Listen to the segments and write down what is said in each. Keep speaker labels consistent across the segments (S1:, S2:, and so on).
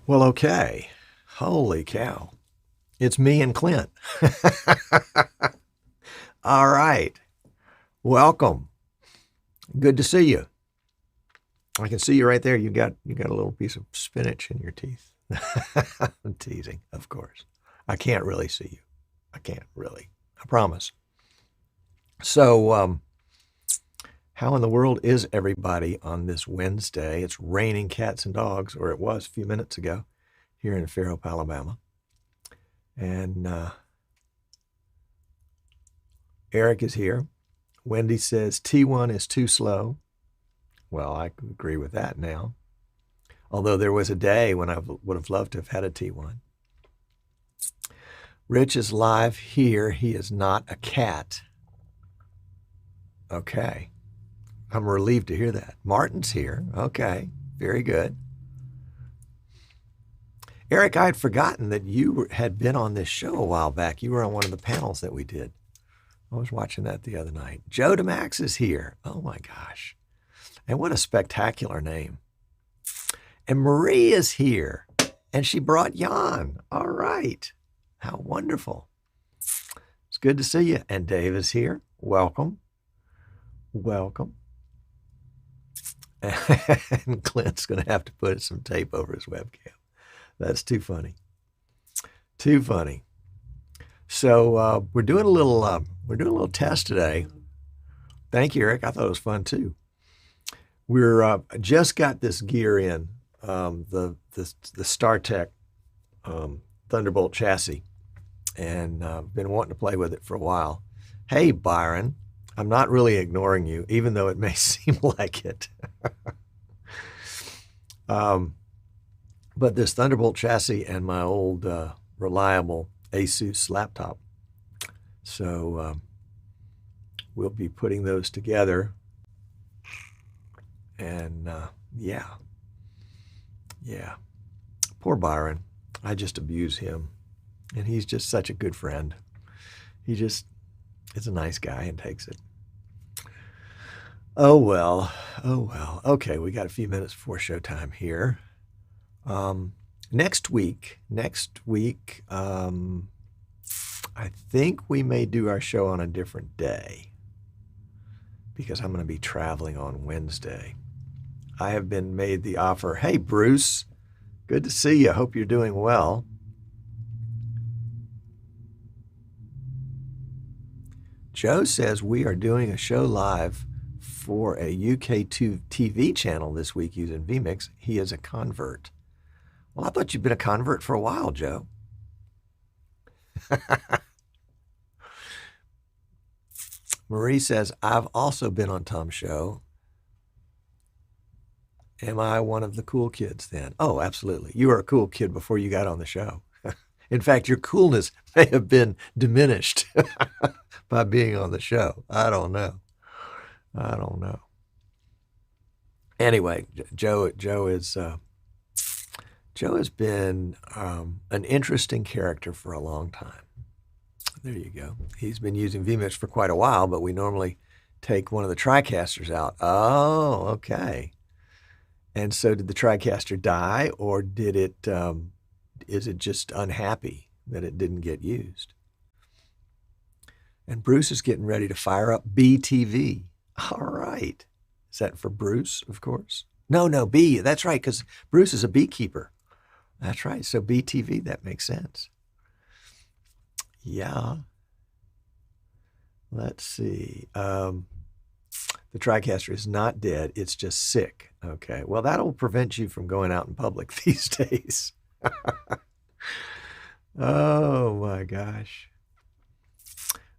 S1: Well, okay. Holy cow. It's me and Clint. All right. Welcome. Good to see you. I can see you right there. You got a little piece of spinach in your teeth. I'm teasing, of course. I can't really see you. I can't really. I promise. So, how in the world is everybody on this Wednesday? It's raining cats and dogs, or it was a few minutes ago here in Fairhope, Alabama. And Eric is here. Wendy says T1 is too slow. Well, I agree with that now. Although there was a day when I would have loved to have had a T1. Rich is live here. He is not a cat. Okay. I'm relieved to hear that. Martin's here. Okay. Very good. Eric, I had forgotten that you had been on this show a while back. You were on one of the panels that we did. I was watching that the other night. Joe DeMax is here. Oh my gosh. And what a spectacular name. And Marie is here. And she brought Jan. All right. How wonderful. It's good to see you. And Dave is here. Welcome. Welcome. And Clint's going to have to put some tape over his webcam. That's too funny. Too funny. So we're doing a little test today. Thank you, Eric. I thought it was fun too. We're just got this gear in, the StarTech Thunderbolt chassis, and been wanting to play with it for a while. Hey, Byron, I'm not really ignoring you, even though it may seem like it. But this Thunderbolt chassis and my old reliable ASUS laptop. So we'll be putting those together. And yeah. Poor Byron. I just abuse him. And he's just such a good friend. He just is a nice guy and takes it. Oh well. Okay, we got a few minutes before showtime here. Next week, I think we may do our show on a different day because I'm going to be traveling on Wednesday. I have been made the offer. Hey, Bruce, good to see you. Hope you're doing well. Joe says we are doing a show live for a UK TV channel this week using vMix. He is a convert. Well, I thought you'd been a convert for a while, Joe. Marie says, I've also been on Tom's show. Am I one of the cool kids then? Oh, absolutely. You were a cool kid before you got on the show. In fact, your coolness may have been diminished by being on the show. I don't know. Anyway, Joe has been an interesting character for a long time. There you go. He's been using vMix for quite a while, but we normally take one of the TriCasters out. Oh, okay. And so did the TriCaster die, or did it? Is it just unhappy that it didn't get used? And Bruce is getting ready to fire up BTV. All right. Is that for Bruce, of course? No, B. That's right, because Bruce is a beekeeper. That's right. So BTV, that makes sense. Yeah. Let's see. The TriCaster is not dead. It's just sick. Okay. Well, that'll prevent you from going out in public these days. Oh, my gosh.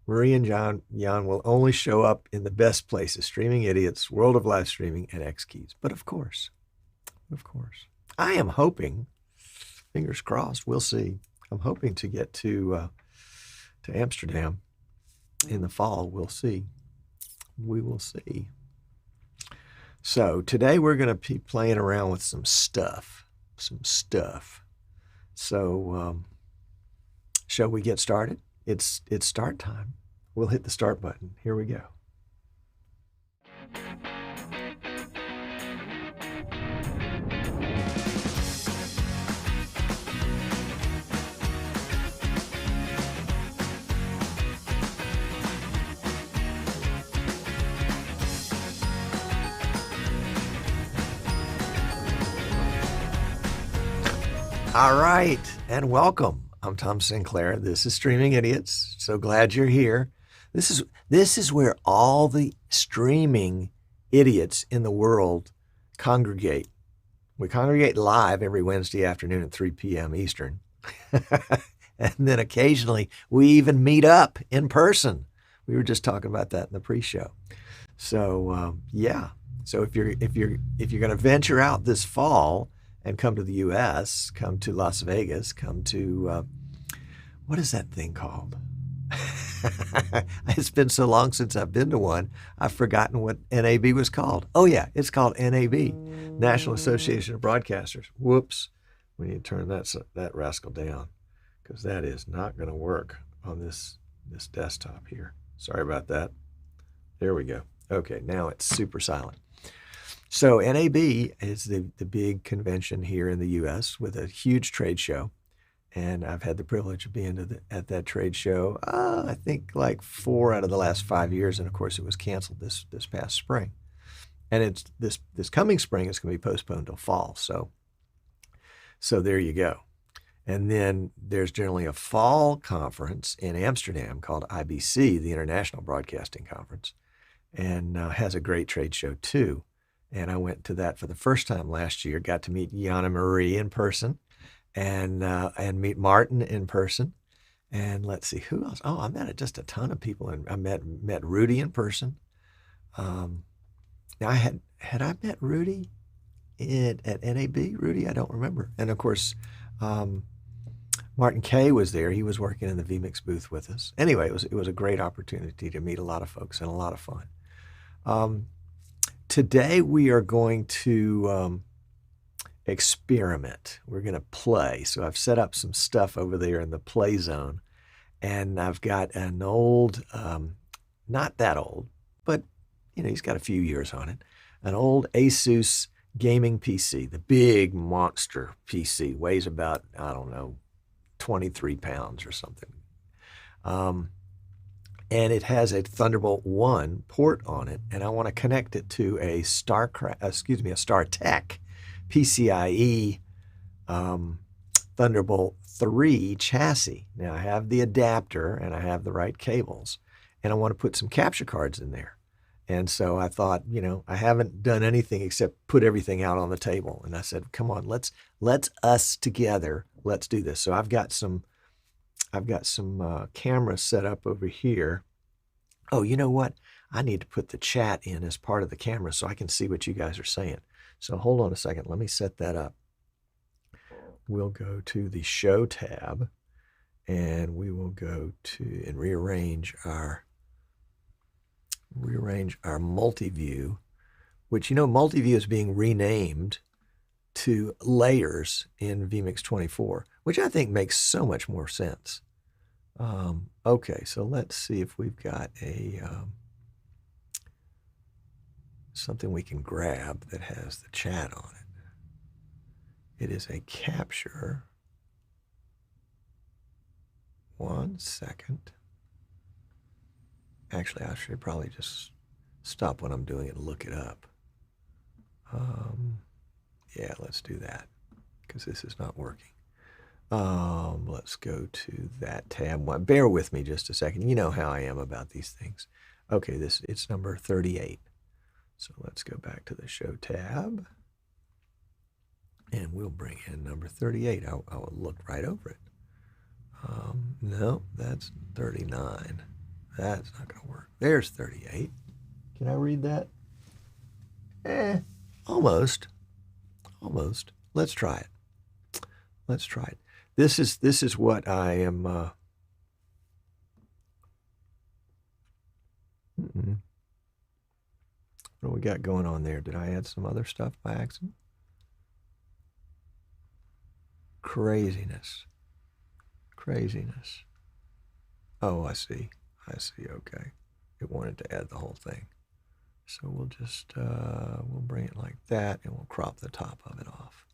S1: Marie and Jan will only show up in the best places: Streaming Idiots, World of Live Streaming, and X Keys. But of course, I am hoping, fingers crossed, we'll see. I'm hoping to get to Amsterdam in the fall. We'll see. We will see. So today we're going to be playing around with some stuff. So shall we get started? It's start time. We'll hit the start button. Here we go. All right, and welcome. I'm Tom Sinclair. This is Streaming Idiots. So glad you're here. This is where all the streaming idiots in the world congregate. We congregate live every Wednesday afternoon at 3 p.m. Eastern. And then occasionally we even meet up in person. We were just talking about that in the pre-show. So yeah. So if you're going to venture out this fall and come to the U.S., come to Las Vegas, come to what is that thing called? It's been so long since I've been to one, I've forgotten what NAB was called. Oh yeah, it's called NAB, National Association of Broadcasters. Whoops, we need to turn that rascal down because that is not going to work on this desktop here. Sorry about that. There we go. Okay, now it's super silent. So NAB is the big convention here in the U.S. with a huge trade show. And I've had the privilege of being at that trade show, I think like 4 out of the last 5 years. And of course, it was canceled this past spring. And it's this coming spring, it's going to be postponed till fall. So there you go. And then there's generally a fall conference in Amsterdam called IBC, the International Broadcasting Conference, and has a great trade show too. And I went to that for the first time last year, got to meet Yana Marie in person and meet Martin in person. And let's see, who else? Oh, I met just a ton of people. And I met Rudy in person. Now had I met Rudy at NAB? Rudy, I don't remember. And of course, Martin Kay was there. He was working in the vMix booth with us. Anyway, it was a great opportunity to meet a lot of folks and a lot of fun. Today we are going to experiment. We're going to play. So I've set up some stuff over there in the play zone, and I've got an old, not that old, but he's got a few years on it, an old ASUS gaming PC, the big monster PC, weighs about, I don't know, 23 pounds or something. And it has a Thunderbolt 1 port on it, and I want to connect it to a StarTech PCIe Thunderbolt 3 chassis. Now I have the adapter and I have the right cables, and I want to put some capture cards in there. And so I thought, I haven't done anything except put everything out on the table. And I said, come on, let's us together. Let's do this. So I've got some cameras set up over here. Oh, you know what? I need to put the chat in as part of the camera so I can see what you guys are saying. So hold on a second. Let me set that up. We'll go to the show tab, and we will go to and rearrange our multi-view, which multi-view is being renamed to layers in vMix 24, which I think makes so much more sense. Okay, so let's see if we've got a something we can grab that has the chat on it. It is a capture. One second. Actually, I should probably just stop what I'm doing and look it up. Yeah, let's do that because this is not working. Let's go to that tab. Bear with me just a second. You know how I am about these things. Okay, it's number 38. So let's go back to the show tab, and we'll bring in number 38. I will look right over it. No, that's 39. That's not going to work. There's 38. Can I read that? Almost. Let's try it. This is what I am. What do we got going on there? Did I add some other stuff by accident? Craziness. Oh, I see. Okay. It wanted to add the whole thing. So we'll just, we'll bring it like that, and we'll crop the top of it off.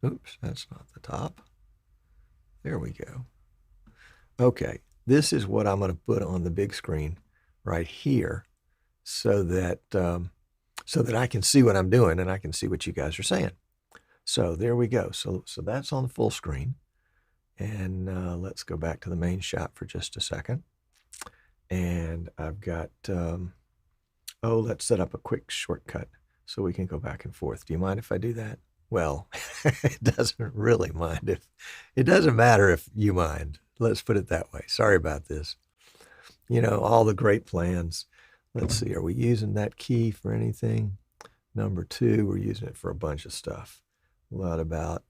S1: Oops, that's not the top. There we go. Okay, this is what I'm going to put on the big screen right here so that I can see what I'm doing and I can see what you guys are saying. So there we go. So that's on the full screen. And let's go back to the main shot for just a second. And I've got, let's set up a quick shortcut so we can go back and forth. Do you mind if I do that? Well, it doesn't really mind. It doesn't matter if you mind. Let's put it that way. Sorry about this. You know, all the great plans. Let's see, are we using that key for anything? Number 2, we're using it for a bunch of stuff. What about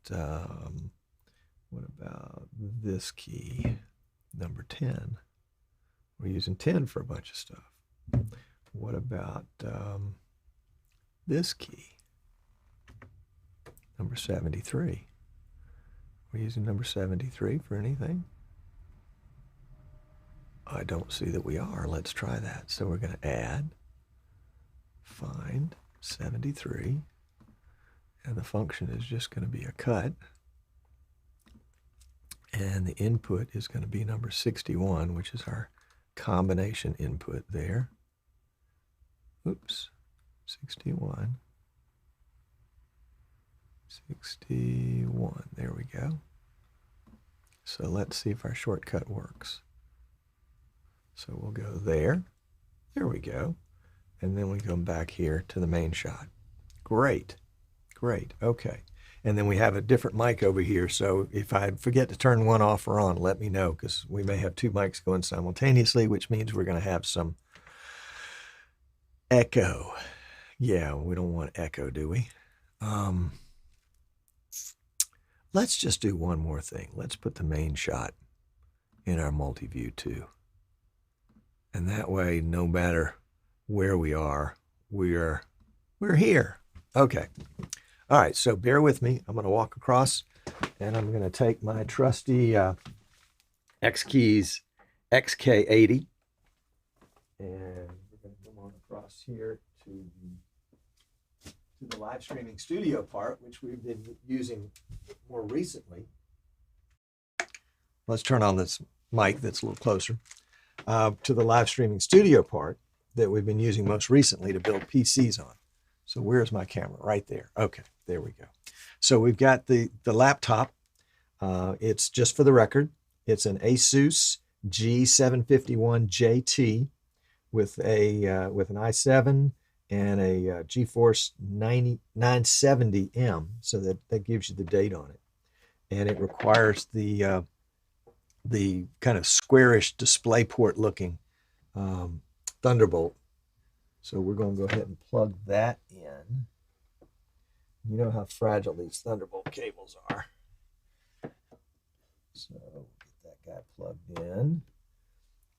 S1: this key? Number 10. We're using 10 for a bunch of stuff. What about this key? Number 73. We're using number 73 for anything? I don't see that we are. Let's try that. So we're going to add, find 73, and the function is just going to be a cut. And the input is going to be number 61, which is our combination input there. Oops, 61. 61, there we go. So let's see if our shortcut works. So we'll go there. There we go. And then we come back here to the main shot. Great. Great. Okay. And then we have a different mic over here. So if I forget to turn one off or on, let me know, because we may have 2 mics going simultaneously, which means we're going to have some echo. Yeah, we don't want echo, do we? Let's just do one more thing. Let's put the main shot in our multi-view too. And that way, no matter where we are, we're here. Okay. All right, so bear with me. I'm going to walk across, and I'm going to take my trusty X-Keys XK80, and we're going to come on across here to the live streaming studio part, which we've been using more recently. Let's turn on this mic that's a little closer. To the live streaming studio part that we've been using most recently to build PCs on. So where's my camera? Right there. Okay, there we go. So we've got the laptop. It's just for the record. It's an ASUS G751JT with an i7 and a GeForce 970M. So that gives you the date on it. And it requires the kind of squarish DisplayPort looking Thunderbolt. So we're going to go ahead and plug that in. You know how fragile these Thunderbolt cables are. So we'll get that guy plugged in.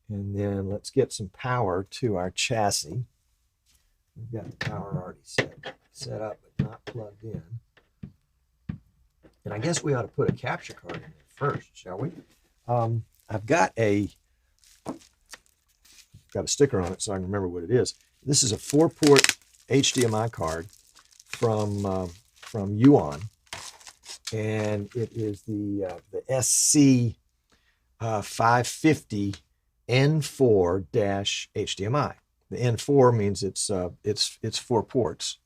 S1: And then let's get some power to our chassis. We've got the power already set up, but not plugged in. And I guess we ought to put a capture card in there first, shall we? I've got a sticker on it so I can remember what it is. This is a 4-port HDMI card from Yuan, and it is the SC550N4-HDMI. The N4 means it's 4 ports,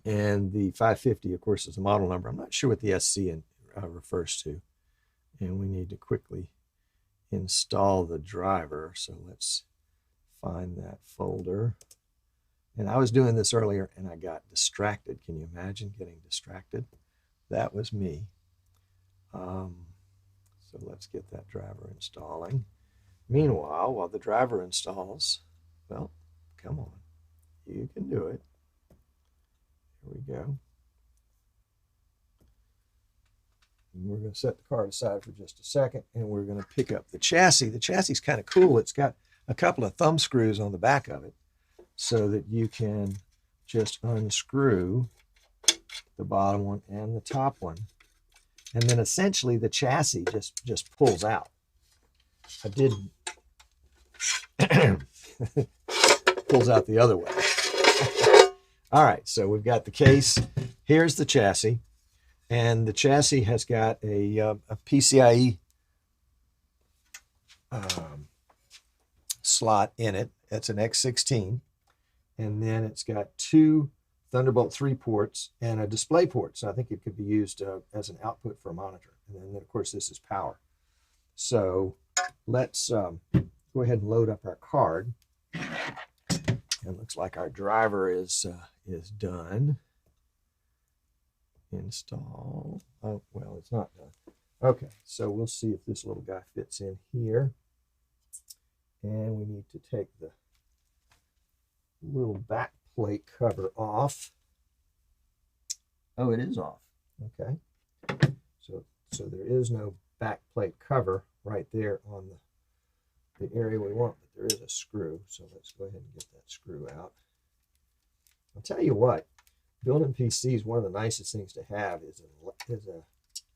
S1: and the 550, of course, is the model number. I'm not sure what the SC refers to. And we need to quickly install the driver. So let's find that folder. And I was doing this earlier and I got distracted. Can you imagine getting distracted? That was me. So let's get that driver installing. Meanwhile, while the driver installs, well, come on, you can do it. Here we go. And we're going to set the card aside for just a second, and we're going to pick up the chassis. The chassis is kind of cool. It's got a couple of thumb screws on the back of it so that you can just unscrew the bottom one and the top one. And then essentially the chassis just pulls out. I did pulls out the other way. All right, so we've got the case. Here's the chassis. And the chassis has got a PCIe slot in it. It's an X16. And then it's got 2 Thunderbolt 3 ports and a display port. So I think it could be used as an output for a monitor. And then, of course, this is power. So let's go ahead and load up our card. It looks like our driver is done. Install. Oh, well, it's not done. Okay, so we'll see if this little guy fits in here. And we need to take the little back plate cover off. Oh, it is off. Okay. So there is no back plate cover right there on the area we want, but there is a screw. So let's go ahead and get that screw out. I'll tell you what, building PCs, one of the nicest things to have is a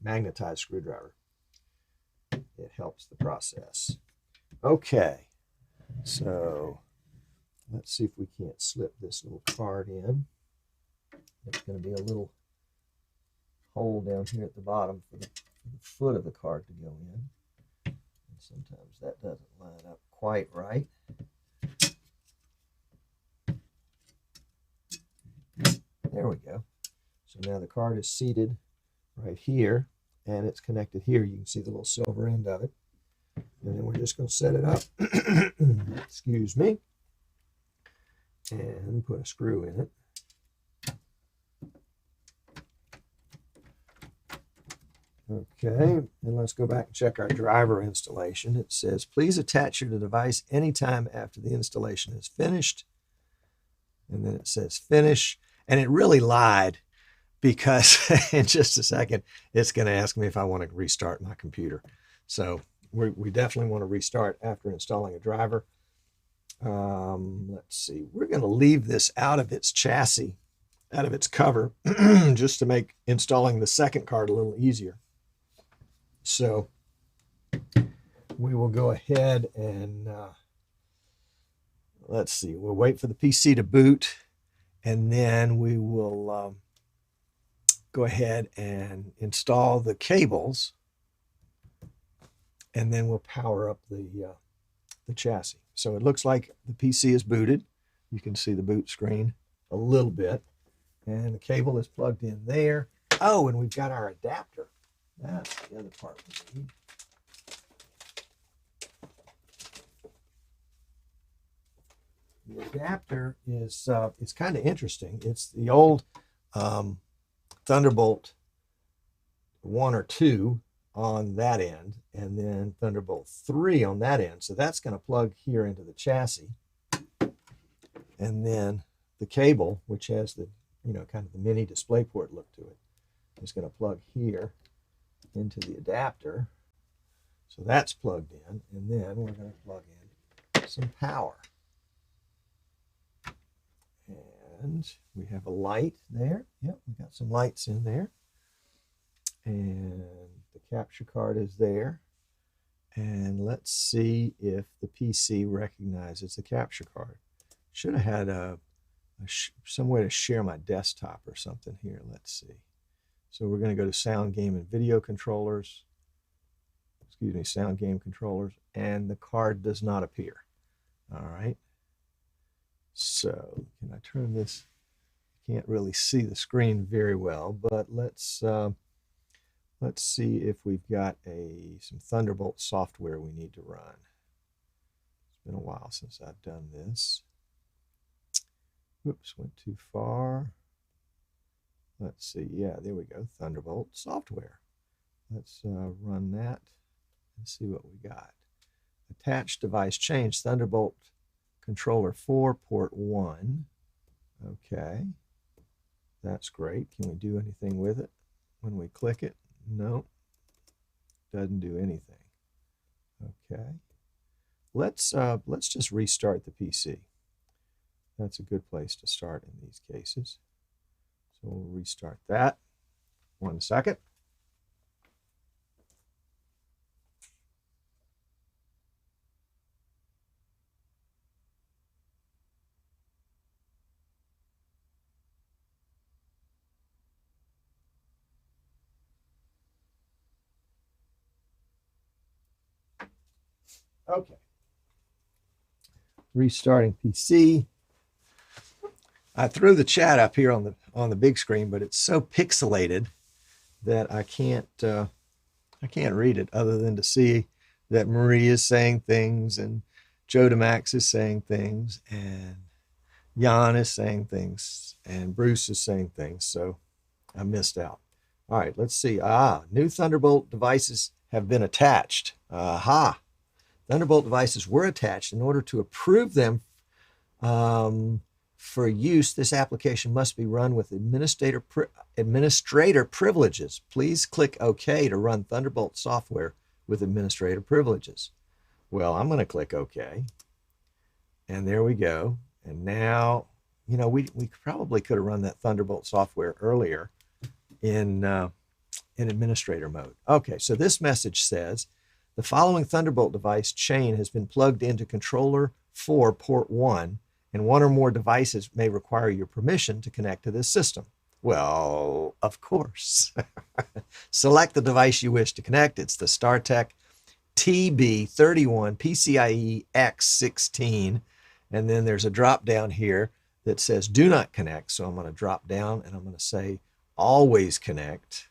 S1: magnetized screwdriver. It helps the process. Okay, so let's see if we can't slip this little card in. There's going to be a little hole down here at the bottom for the foot of the card to go in. And sometimes that doesn't line up quite right. There we go. So now the card is seated right here, and it's connected here. You can see the little silver end of it. And then we're just going to set it up. Excuse me. And put a screw in it. Okay, and let's go back and check our driver installation. It says, please attach your device anytime after the installation is finished. And then it says finish. And it really lied, because in just a second, it's going to ask me if I want to restart my computer. So we definitely want to restart after installing a driver. Let's see. We're going to leave this out of its chassis, out of its cover, just to make installing the second card a little easier. So we will go ahead and let's see. We'll wait for the PC to boot, and then we will go ahead and install the cables, and then we'll power up the chassis. So it looks like the PC is booted. You can see the boot screen a little bit, and the cable is plugged in there. Oh, and we've got our adapter. That's the other part we need. The adapter is it's kind of interesting. It's the old Thunderbolt 1 or 2 on that end, and then Thunderbolt 3 on that end. So that's going to plug here into the chassis. And then the cable, which has the, kind of the mini display port look to it, is going to plug here into the adapter. So that's plugged in, and then we're going to plug in some power. And we have a light there. Yep, we got some lights in there. And the capture card is there. And let's see if the PC recognizes the capture card. Should have had some way to share my desktop or something here. Let's see. So we're going to go to Sound, Game, and Video Controllers. Excuse me, Sound, Game, Controllers. And the card does not appear. All right. So can I turn this? Can't really see the screen very well, but let's see if we've got some Thunderbolt software we need to run. It's been a while since I've done this. Whoops, went too far. Let's see. Yeah, there we go. Thunderbolt software. Let's run that and see what we got. Attached device change. Thunderbolt controller 4, port 1. Okay. That's great. Can we do anything with it when we click it? No. Doesn't do anything. Okay. Let's just restart the PC. That's a good place to start in these cases. So we'll restart that. 1 second. Okay. Restarting PC. I threw the chat up here on the big screen, but it's so pixelated that I can't read it other than to see that Marie is saying things and Joe DeMax is saying things and Jan is saying things and Bruce is saying things. So I missed out. All right, let's see. New Thunderbolt devices have been attached. Aha. Thunderbolt devices were attached. In order to approve them for use, this application must be run with administrator privileges. Please click OK to run Thunderbolt software with administrator privileges. Well, I'm going to click OK. And there we go. And now, you know, we probably could have run that Thunderbolt software earlier in administrator mode. Okay, so this message says, the following Thunderbolt device chain has been plugged into controller 4 port 1, and one or more devices may require your permission to connect to this system. Well, of course. Select the device you wish to connect. It's the StarTech TB31 PCIe X16. And then there's a drop down here that says do not connect. So I'm going to drop down and I'm going to say always connect.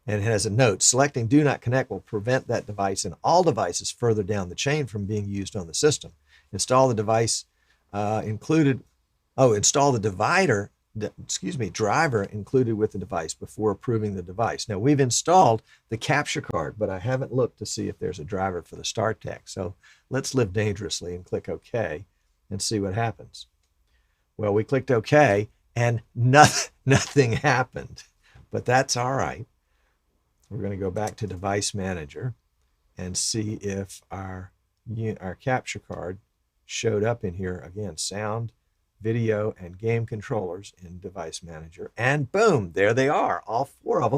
S1: And it has a note, selecting do not connect will prevent that device and all devices further down the chain from being used on the system. Install the device install the driver included with the device before approving the device. Now we've installed the capture card, but I haven't looked to see if there's a driver for the StarTech. So let's live dangerously and click OK and see what happens. Well, we clicked OK and nothing happened, but that's all right. We're going to go back to Device Manager and see if our capture card showed up in here. Again, sound, video, and game controllers in Device Manager. And boom, there they are. All four of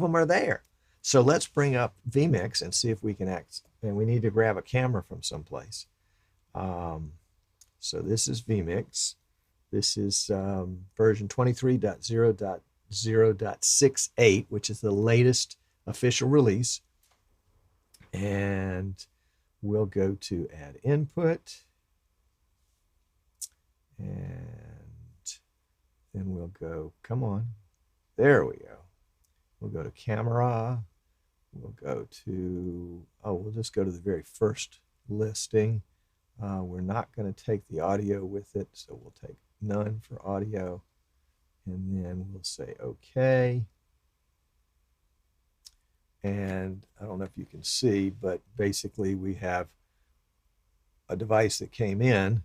S1: them are there. So let's bring up vMix and see if we can act. And we need to grab a camera from someplace. So this is vMix. This is version 23.0.0.68, which is the latest official release. And we'll go to Add Input. And then we'll go, come on. There we go. We'll go to Camera. We'll go to, we'll just go to the very first listing. We're not going to take the audio with it, so we'll take none for audio. And then we'll say OK. And I don't know if you can see, but basically we have a device that came in.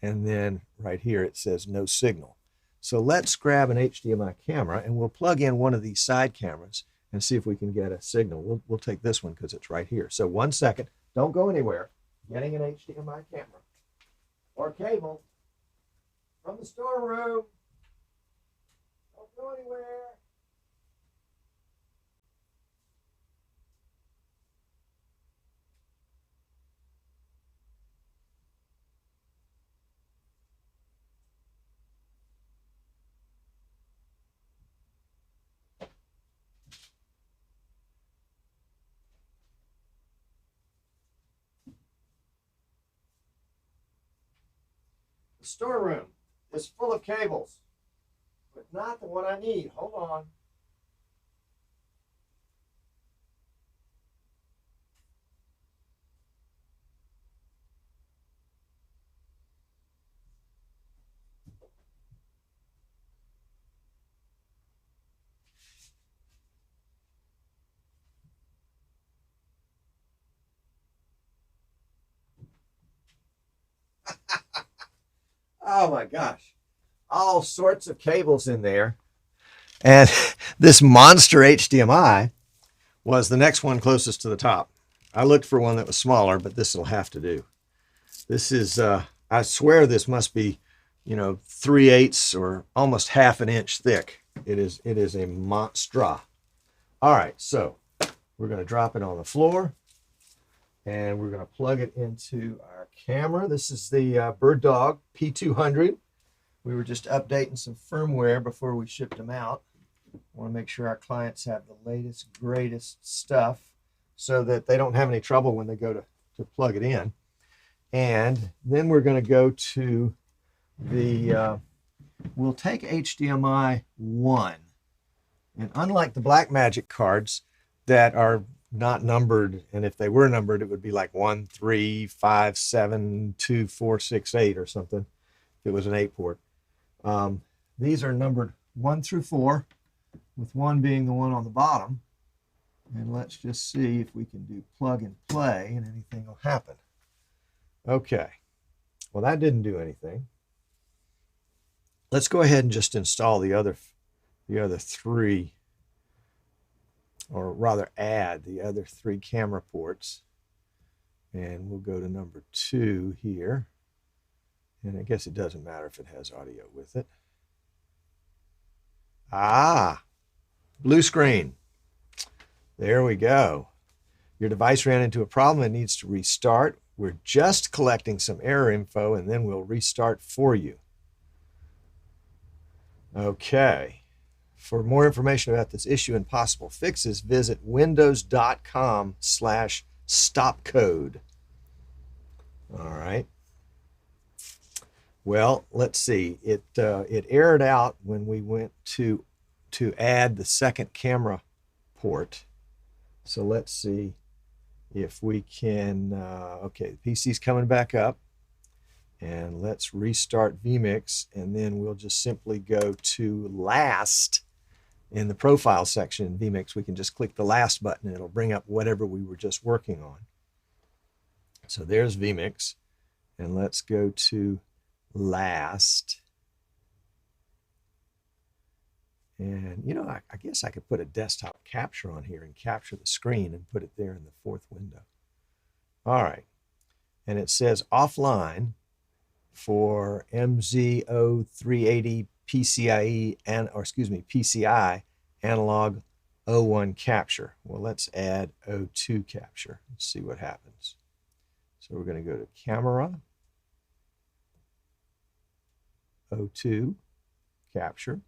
S1: And then right here it says no signal. So let's grab an HDMI camera and we'll plug in one of these side cameras and see if we can get a signal. We'll take this one because it's right here. So 1 second, don't go anywhere. Getting an HDMI camera or cable from the storeroom. Don't go anywhere. The storeroom is full of cables, but not the one I need. Hold on. Oh my gosh, all sorts of cables in there. And this monster HDMI was the next one closest to the top. I looked for one that was smaller, but this will have to do. This is, I swear this must be, 3/8 or almost half an inch thick. It is a monstra. All right, so we're going to drop it on the floor. And we're going to plug it into our camera. This is the Bird Dog P200. We were just updating some firmware before we shipped them out. I want to make sure our clients have the latest, greatest stuff so that they don't have any trouble when they go to plug it in. And then we're going to go to we'll take HDMI 1. And unlike the Blackmagic cards that are not numbered, and if they were numbered, it would be like 1, 3, 5, 7, 2, 4, 6, 8 or something if it was an 8-port. These are numbered 1 through 4, with 1 being the one on the bottom. And let's just see if we can do plug and play and anything will happen. Okay, well that didn't do anything. Let's go ahead and just install the other 3, or rather add the other 3 camera ports. And we'll go to number 2 here. And I guess it doesn't matter if it has audio with it. Ah, blue screen. There we go. Your device ran into a problem and needs to restart. We're just collecting some error info and then we'll restart for you. Okay. For more information about this issue and possible fixes, visit windows.com/stopcode. All right. Well, let's see. It errored out when we went to add the second camera port. So let's see if we can, okay, the PC's coming back up. And let's restart vMix, and then we'll just simply go to last in the profile section in vMix. We can just click the last button, and it'll bring up whatever we were just working on. So there's vMix, and let's go to last. And, you know, I guess I could put a desktop capture on here and capture the screen and put it there in the 4th window. All right. And it says offline for MZ0380 PCIe, PCI analog 01 capture. Well, let's add 02 capture. Let's see what happens. So we're going to go to camera, 02 capture.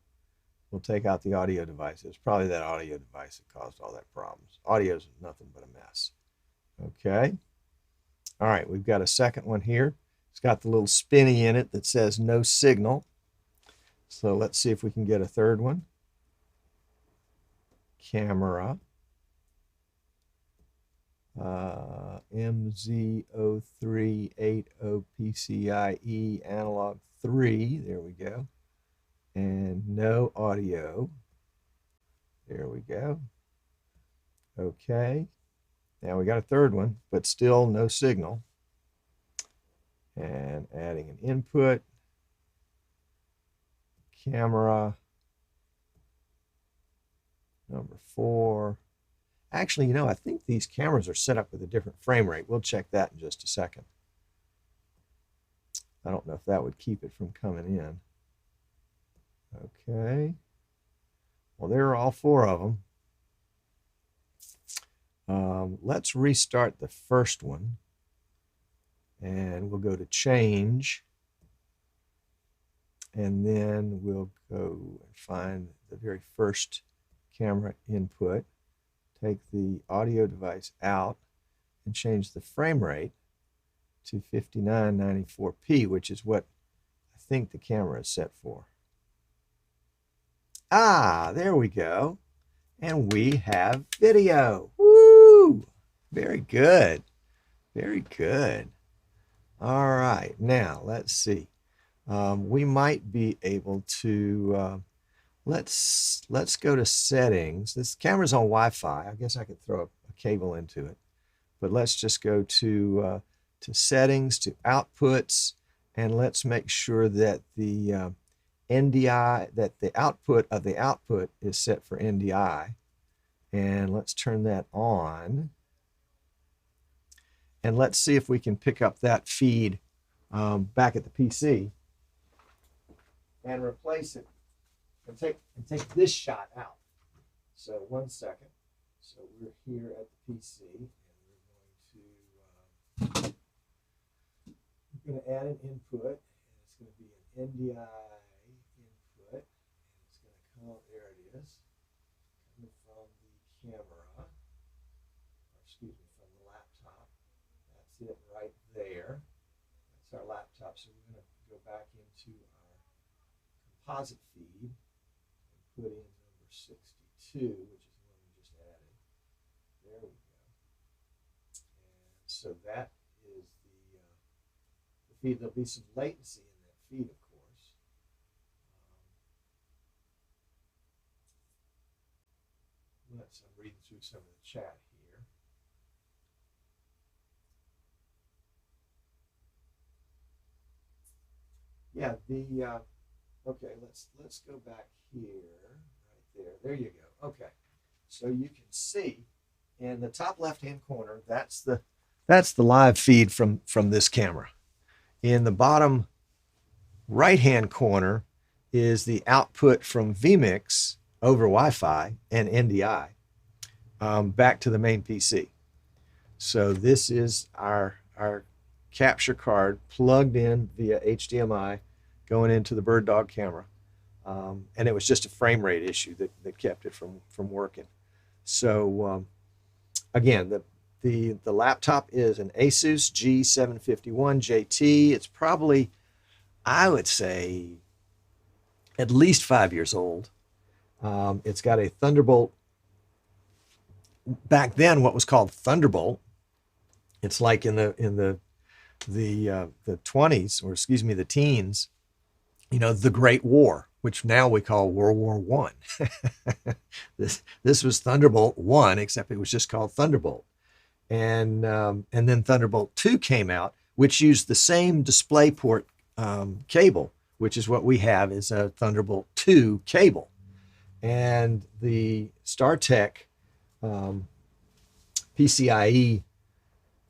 S1: We'll take out the audio device. It's probably that audio device that caused all that problems. Audio is nothing but a mess. Okay. All right, we've got a second one here. It's got the little spinny in it that says no signal. So let's see if we can get a third one. Camera. MZ0380 PCIe analog 3. There we go. And no audio. There we go. Okay. Now we got a third one, but still no signal. And adding an input. Camera. Number 4. Actually, you know, I think these cameras are set up with a different frame rate. We'll check that in just a second. I don't know if that would keep it from coming in. Okay. Well, there are all 4 of them. Let's restart the first one. And we'll go to change. And then we'll go and find the very first camera input. Take the audio device out and change the frame rate to 5994p, which is what I think the camera is set for. Ah, there we go. And we have video. Woo! Very good. Very good. All right. Now, let's see. We might be able to, let's go to settings. This camera's on Wi-Fi. I guess I could throw a cable into it. But let's just go to settings, to outputs, and let's make sure that the NDI, that the output of the output is set for NDI. And let's turn that on. And let's see if we can pick up that feed back at the PC and replace it and take this shot out. So 1 second. So we're here at the PC and we're going to add an input, and it's going to be an NDI input, and it's going to come, there it is, coming from the camera, or excuse me, from the laptop. That's it right there. That's our laptop. So we're going to go back into our composite feed and put in number 62, which is the one we just added. There we go. And so that is the feed. There'll be some latency in that feed, of course. I'm reading through some of the chat here. Yeah, okay, let's go back here, right there. There you go. Okay, so you can see in the top left-hand corner, that's the live feed from this camera. In the bottom right-hand corner is the output from vMix over Wi-Fi and NDI back to the main PC. So this is our capture card plugged in via HDMI going into the Bird Dog camera. And it was just a frame rate issue that kept it from working. So again, the laptop is an ASUS G751JT. It's probably, I would say, at least 5 years old. It's got a Thunderbolt, back then what was called Thunderbolt. It's like in the 20s, or excuse me, the teens, the Great War, which now we call World War I. This was Thunderbolt 1, except it was just called Thunderbolt. And then Thunderbolt 2 came out, which used the same DisplayPort cable, which is what we have, is a Thunderbolt 2 cable. And the StarTech PCIe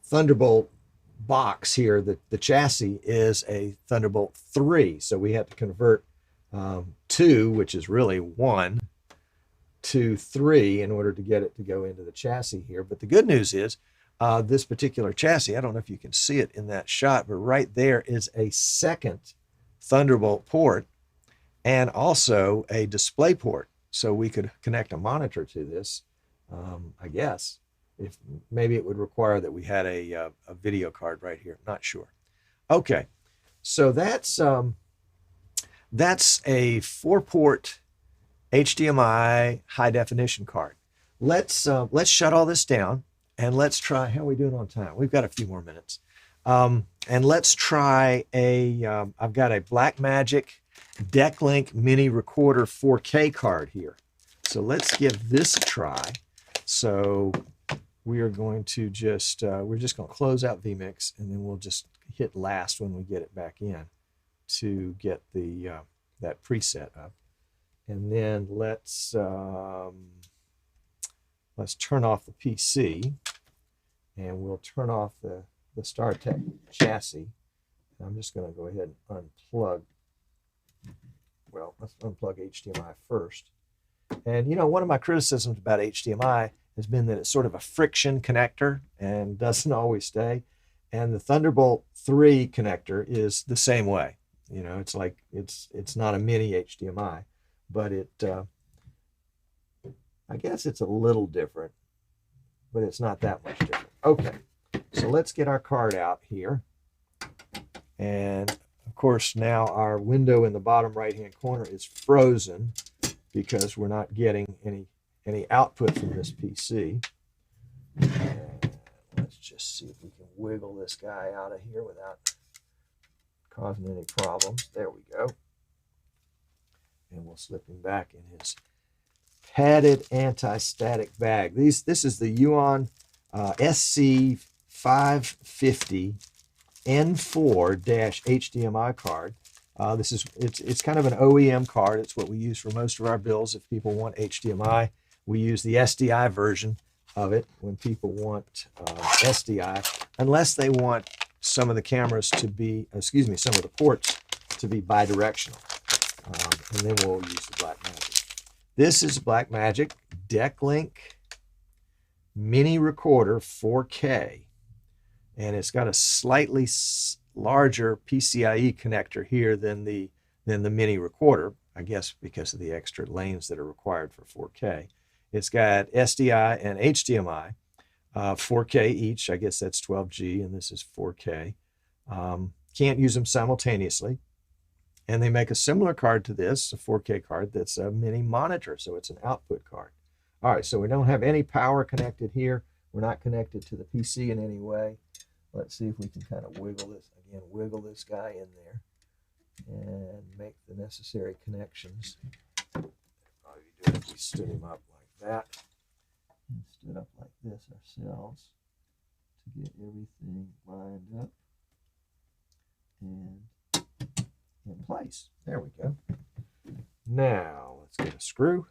S1: Thunderbolt box here, the chassis is a Thunderbolt 3. So we had to convert 2, which is really 1, to 3 in order to get it to go into the chassis here. But the good news is this particular chassis, I don't know if you can see it in that shot, but right there is a second Thunderbolt port and also a display port. So we could connect a monitor to this, I guess. If maybe it would require that we had a video card right here. Not sure. Okay, so that's a 4-port HDMI high definition card. Let's shut all this down and let's try. How are we doing on time? We've got a few more minutes. And let's try I've got a Blackmagic Decklink Mini Recorder 4K card here. So let's give this a try. So we are going to just, we're just going to close out vMix, and then we'll just hit last when we get it back in to get the that preset up. And then let's turn off the PC, and we'll turn off the StarTech chassis. I'm just going to go ahead and unplug. Well, let's unplug HDMI first. And one of my criticisms about HDMI has been that it's sort of a friction connector and doesn't always stay. And the Thunderbolt 3 connector is the same way. It's like it's not a mini HDMI, but I guess it's a little different, but it's not that much different. Okay, so let's get our card out here. And of course, now our window in the bottom right-hand corner is frozen because we're not getting any output from this PC. And let's just see if we can wiggle this guy out of here without causing any problems. There we go. And we'll slip him back in his padded anti-static bag. This is the Yuan SC550N4-HDMI card. It's kind of an OEM card. It's what we use for most of our builds. If people want HDMI, we use the SDI version of it when people want SDI, unless they want some of the cameras to be, some of the ports to be bidirectional. And then we'll use the Blackmagic. This is Blackmagic Decklink Mini Recorder 4K. And it's got a slightly larger PCIe connector here than the Mini Recorder, I guess because of the extra lanes that are required for 4K. It's got SDI and HDMI, 4K each. I guess that's 12G, and this is 4K. Can't use them simultaneously. And they make a similar card to this, a 4K card that's a mini monitor, so it's an output card. All right, so we don't have any power connected here. We're not connected to the PC in any way. Let's see if we can kind of wiggle this, again, wiggle this guy in there and make the necessary connections. All you do is we stood him up like that and stood up like this ourselves to get everything lined up and in place. There we go. Now let's get a screw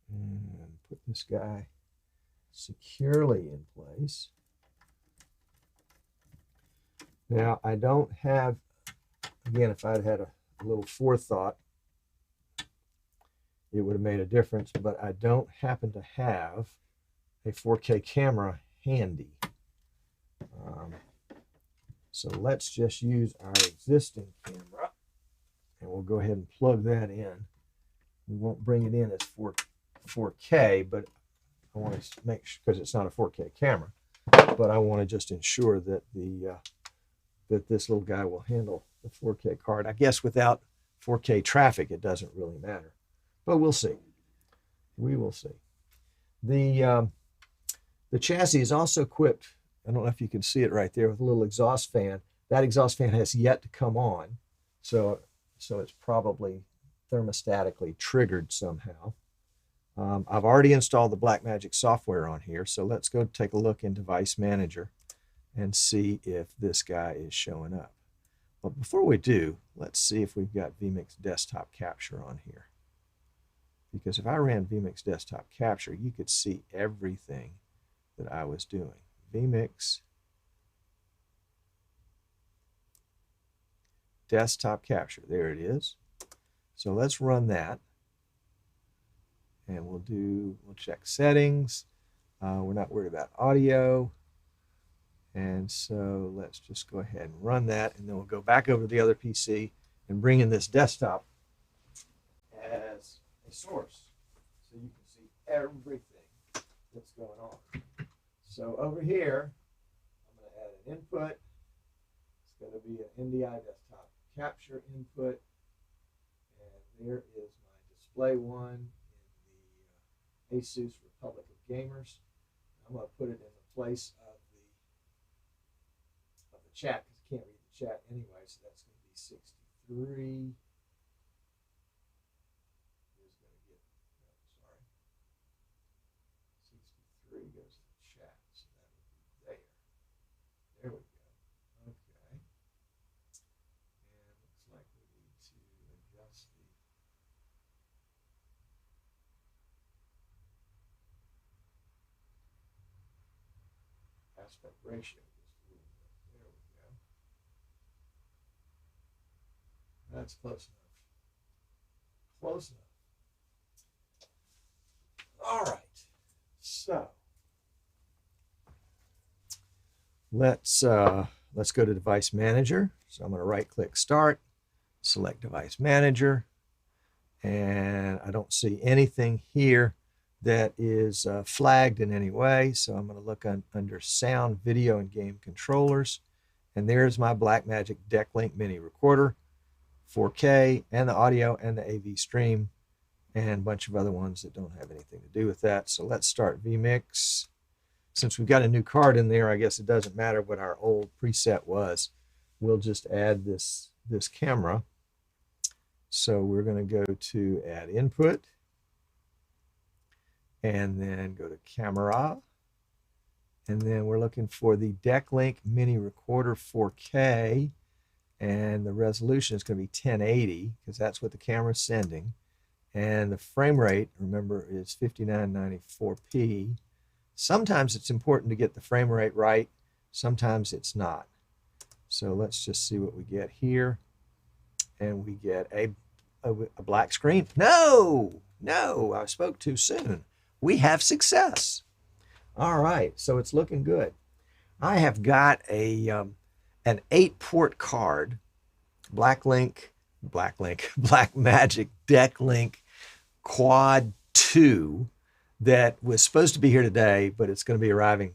S1: and put this guy securely in place. Now I don't have, again, if I'd had a little forethought, it would have made a difference, but I don't happen to have a 4K camera handy. So let's just use our existing camera and we'll go ahead and plug that in. We won't bring it in as 4K, but I want to make sure, because it's not a 4K camera, but I want to just ensure that that this little guy will handle the 4K card. I guess without 4K traffic, it doesn't really matter, but we'll see. We will see. The chassis is also equipped, I don't know if you can see it right there, with a little exhaust fan. That exhaust fan has yet to come on, so it's probably thermostatically triggered somehow. I've already installed the Blackmagic software on here, so let's go take a look in Device Manager and see if this guy is showing up. But before we do, let's see if we've got vMix Desktop Capture on here. Because if I ran vMix Desktop Capture, you could see everything that I was doing. vMix Desktop Capture, there it is. So let's run that. And we'll check settings. We're not worried about audio. And so let's just go ahead and run that, and then we'll go back over to the other PC and bring in this desktop as a source so you can see everything that's going on. So over here, I'm going to add an input. It's going to be an NDI desktop capture input, and there is my display one in the ASUS Republic of Gamers. I'm going to put it in the place of the chat, because I can't read the chat anyway, so that's going to be 63. Is going to get, no, sorry. 63 goes to the chat, so that would be there. There we go. Okay. And it looks like we need to adjust the aspect ratio. That's close enough. Close enough. All right. So let's go to Device Manager. So I'm going to right-click Start, select Device Manager, and I don't see anything here that is flagged in any way. So I'm going to look under Sound, Video, and Game Controllers, and there's my Blackmagic Decklink Mini Recorder. 4K, and the audio and the AV stream, and a bunch of other ones that don't have anything to do with that. So let's start vMix. Since we've got a new card in there, I guess it doesn't matter what our old preset was. We'll just add this camera. So we're going to go to Add Input, and then go to Camera, and then we're looking for the Decklink Mini Recorder 4K. And the resolution is going to be 1080 because that's what the camera's sending. And the frame rate, remember, is 5994p. Sometimes it's important to get the frame rate right. Sometimes it's not. So let's just see what we get here. And we get a black screen. No, I spoke too soon. We have success. All right, so it's looking good. I have got an 8-port card, Blackmagic Decklink Quad 2, that was supposed to be here today, but it's going to be arriving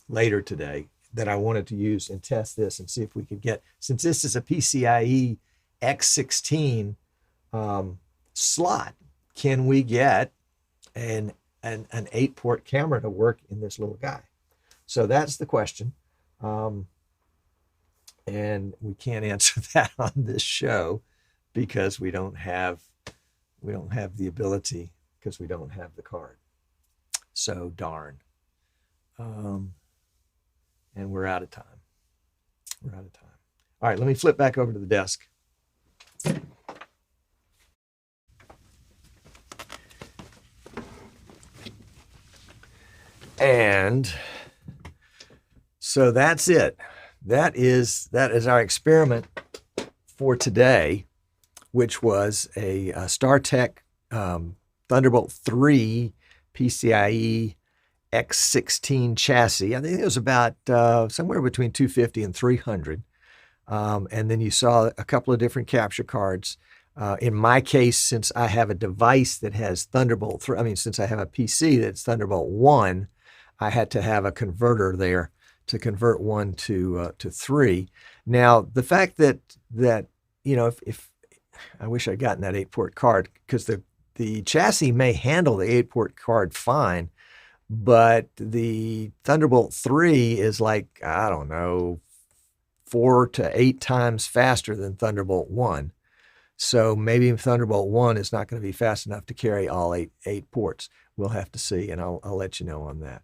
S1: later today. that I wanted to use and test this and see if we could get, since this is a PCIe X16 slot, can we get an 8-port camera to work in this little guy? So that's the question. And we can't answer that on this show because we don't have the ability, because we don't have the card. So darn. And we're out of time. We're out of time. All right, let me flip back over to the desk. And so that's it. That is our experiment for today, which was a StarTech Thunderbolt 3 PCIe X16 chassis. I think it was about somewhere between 250 and 300. And then you saw a couple of different capture cards. In my case, since I have a device that has Thunderbolt 3, since I have a PC that's Thunderbolt 1, I had to have a converter there to convert 1 to 3. Now, the fact that if I wish I'd gotten that 8-port card, because the chassis may handle the 8-port card fine, but the Thunderbolt 3 is like, I don't know, 4 to 8 times faster than Thunderbolt 1. So maybe Thunderbolt 1 is not going to be fast enough to carry all eight ports. We'll have to see, and I'll let you know on that.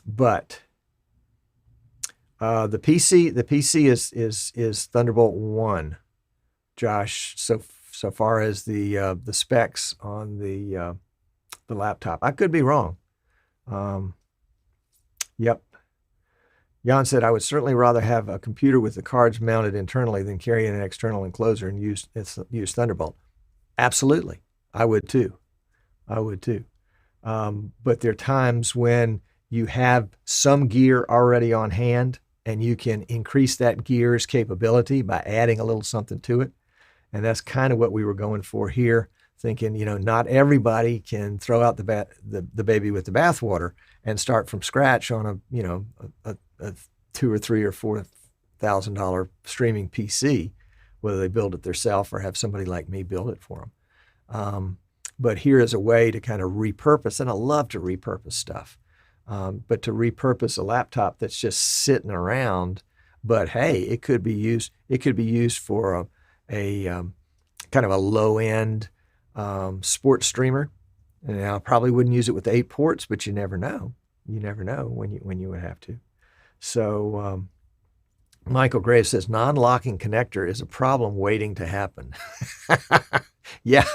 S1: But the PC is Thunderbolt 1, Josh. So far as the specs on the laptop, I could be wrong. Yep. Jan said, I would certainly rather have a computer with the cards mounted internally than carry an external enclosure and use Thunderbolt. Absolutely. I would too. But there are times when you have some gear already on hand and you can increase that gear's capability by adding a little something to it. And that's kind of what we were going for here, thinking, not everybody can throw out the baby with the bathwater and start from scratch on a $2,000 or $3,000 or $4,000 streaming PC, whether they build it themselves or have somebody like me build it for them. But here is a way to kind of repurpose, and I love to repurpose stuff, but to repurpose a laptop that's just sitting around. But hey, it could be used. It could be used for a kind of a low-end sports streamer. And I probably wouldn't use it with 8 ports, but you never know. You never know when you would have to. So Michael Graves says non-locking connector is a problem waiting to happen. Yeah.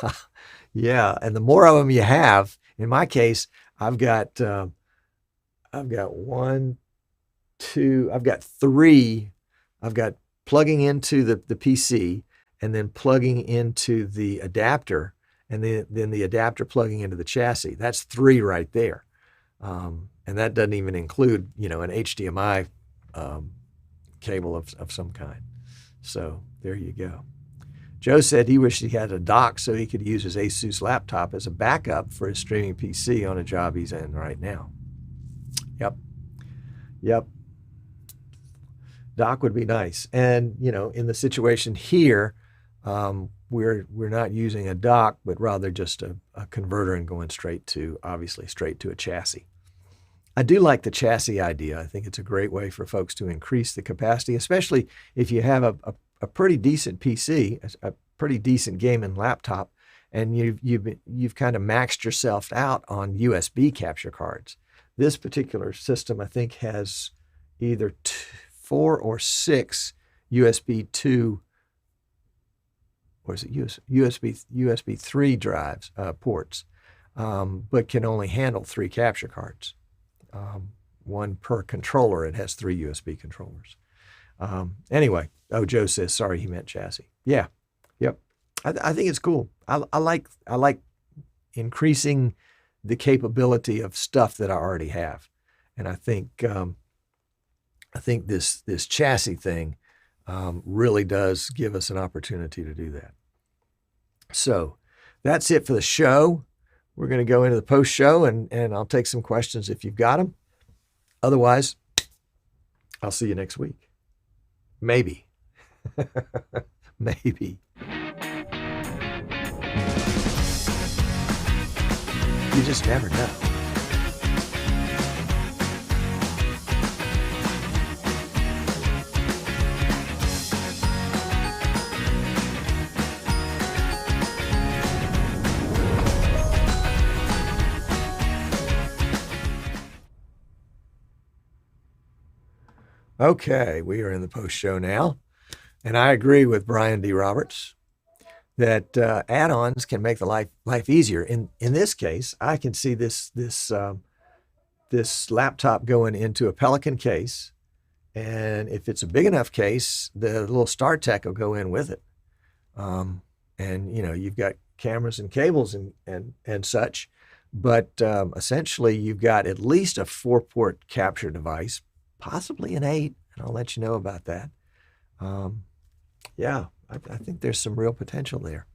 S1: And the more of them you have, in my case, I've got 3. I've got plugging into the PC and then plugging into the adapter, and then the adapter plugging into the chassis. That's 3 right there. And that doesn't even include, an HDMI cable of some kind. So there you go. Joe said he wished he had a dock so he could use his ASUS laptop as a backup for his streaming PC on a job he's in right now. Yep. Dock would be nice. And, in the situation here, we're not using a dock, but rather just a converter and going straight to a chassis. I do like the chassis idea. I think it's a great way for folks to increase the capacity, especially if you have a pretty decent PC, a pretty decent gaming laptop, and you've kind of maxed yourself out on USB capture cards. This particular system, I think, has either 4 or 6 USB 2, or is it USB 3 drives, ports, but can only handle 3 capture cards. 1 per controller. It has 3 USB controllers. Anyway, Joe says, sorry, he meant chassis. Yeah, yep. I think it's cool. I like increasing the capability of stuff that I already have, and I think this chassis thing really does give us an opportunity to do that. So that's it for the show. We're going to go into the post show, and I'll take some questions if you've got them. Otherwise, I'll see you next week. Maybe. Maybe. You just never know. Okay, we are in the post show now, and I agree with Brian D. Roberts that add-ons can make the life easier. In this case, I can see this laptop going into a Pelican case, and if it's a big enough case, the little StarTech will go in with it. And you know, you've got cameras and cables and such, but essentially you've got at least a 4-port capture device, possibly an 8, and I'll let you know about that. Yeah, I think there's some real potential there.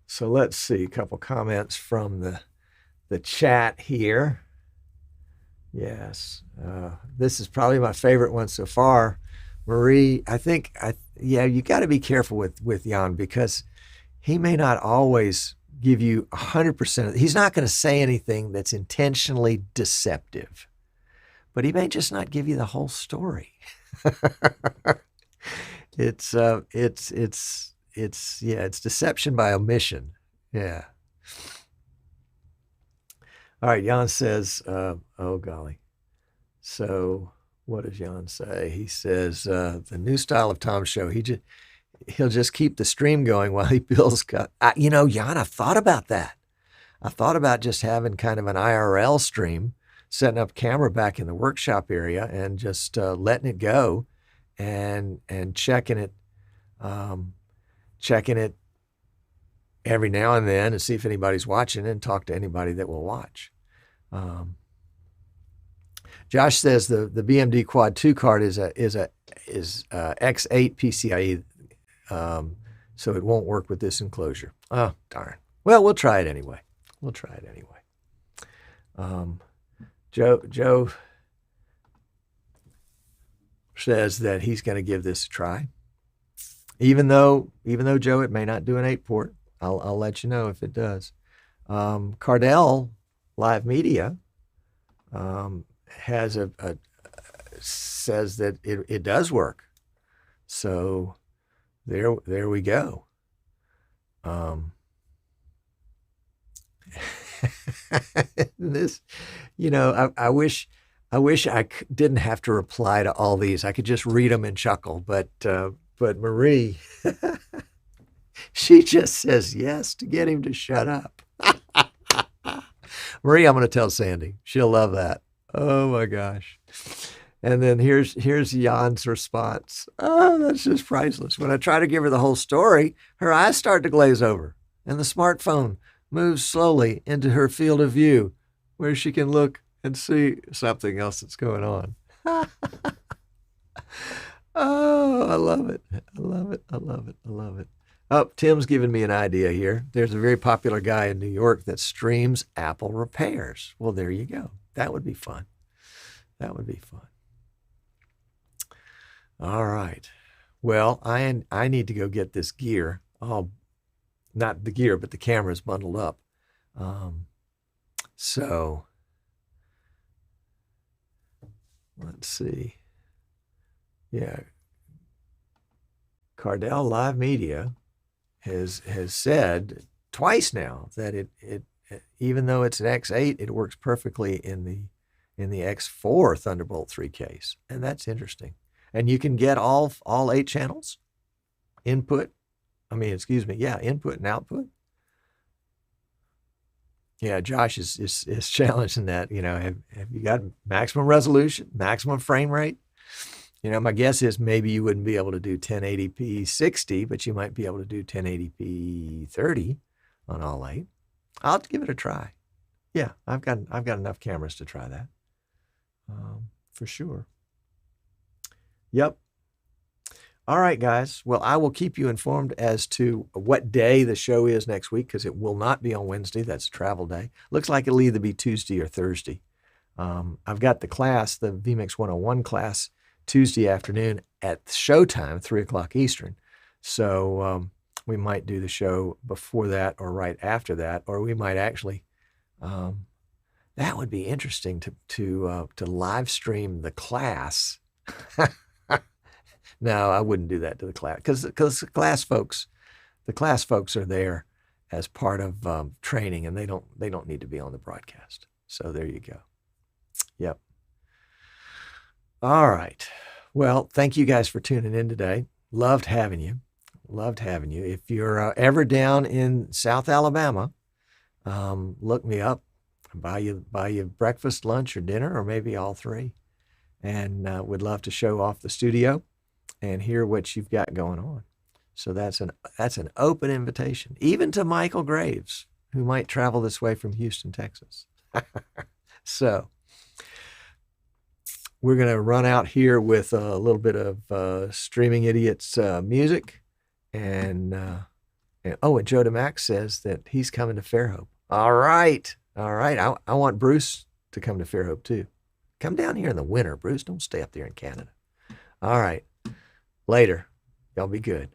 S1: So let's see, a couple comments from the chat here. Yes, this is probably my favorite one so far. Marie, yeah, you got to be careful with Jan, because he may not always give you 100%. He's not going to say anything that's intentionally deceptive, but he may just not give you the whole story. It's deception by omission. Yeah. All right. Jan says, oh golly. So what does Jan say? He says, the new style of Tom's show, he'll just keep the stream going while he builds. You know, Jan, I've thought about that. I thought about just having kind of an IRL stream, setting up camera back in the workshop area and just letting it go and checking it every now and then and see if anybody's watching and talk to anybody that will watch. Josh says the BMD Quad 2 card is X8 PCIe, so it won't work with this enclosure. Oh, darn. Well, we'll try it anyway. Joe says that he's going to give this a try. Even though Joe, it may not do an 8-port. I'll let you know if it does. Cardell Live Media has says that it does work. So there we go. This, you know, I wish I didn't have to reply to all these. I could just read them and chuckle. But Marie, she just says yes to get him to shut up. Marie, I'm going to tell Sandy. She'll love that. Oh my gosh. And then here's Jan's response. Oh, that's just priceless. When I try to give her the whole story, her eyes start to glaze over, and the smartphone moves slowly into her field of view, where she can look and see something else that's going on. Oh, I love it. Oh, Tim's giving me an idea here. There's a very popular guy in New York that streams Apple repairs. Well, there you go. That would be fun. All right. Well, I need to go get this gear. Oh, not the gear, but the camera's bundled up. So let's see. Yeah. Cardell Live Media has said twice now that it even though it's an X8, it works perfectly in the X4 Thunderbolt 3 case. And that's interesting. And you can get all 8 channels, input and output. Yeah, Josh is challenging that. You know, have you got maximum resolution, maximum frame rate? You know, my guess is maybe you wouldn't be able to do 1080p 60, but you might be able to do 1080p 30 on all 8. I'll have to give it a try. Yeah, I've got enough cameras to try that, for sure. Yep. All right, guys. Well, I will keep you informed as to what day the show is next week, because it will not be on Wednesday. That's a travel day. Looks like it'll either be Tuesday or Thursday. I've got the class, the vMix 101 class, Tuesday afternoon at showtime, 3 o'clock Eastern. So we might do the show before that or right after that, or we might actually, that would be interesting to live stream the class. No, I wouldn't do that to the class, because the class folks are there as part of training, and they don't need to be on the broadcast. So there you go. Yep. All right. Well, thank you guys for tuning in today. Loved having you. Loved having you. If you're ever down in South Alabama, look me up. Buy you breakfast, lunch, or dinner, or maybe all three. And would love to show off the studio and hear what you've got going on. So that's an open invitation, even to Michael Graves, who might travel this way from Houston, Texas. So we're going to run out here with a little bit of Streaming Idiots music. And Joe DeMax says that he's coming to Fairhope. All right. I want Bruce to come to Fairhope too. Come down here in the winter, Bruce. Don't stay up there in Canada. All right. Later. Y'all be good.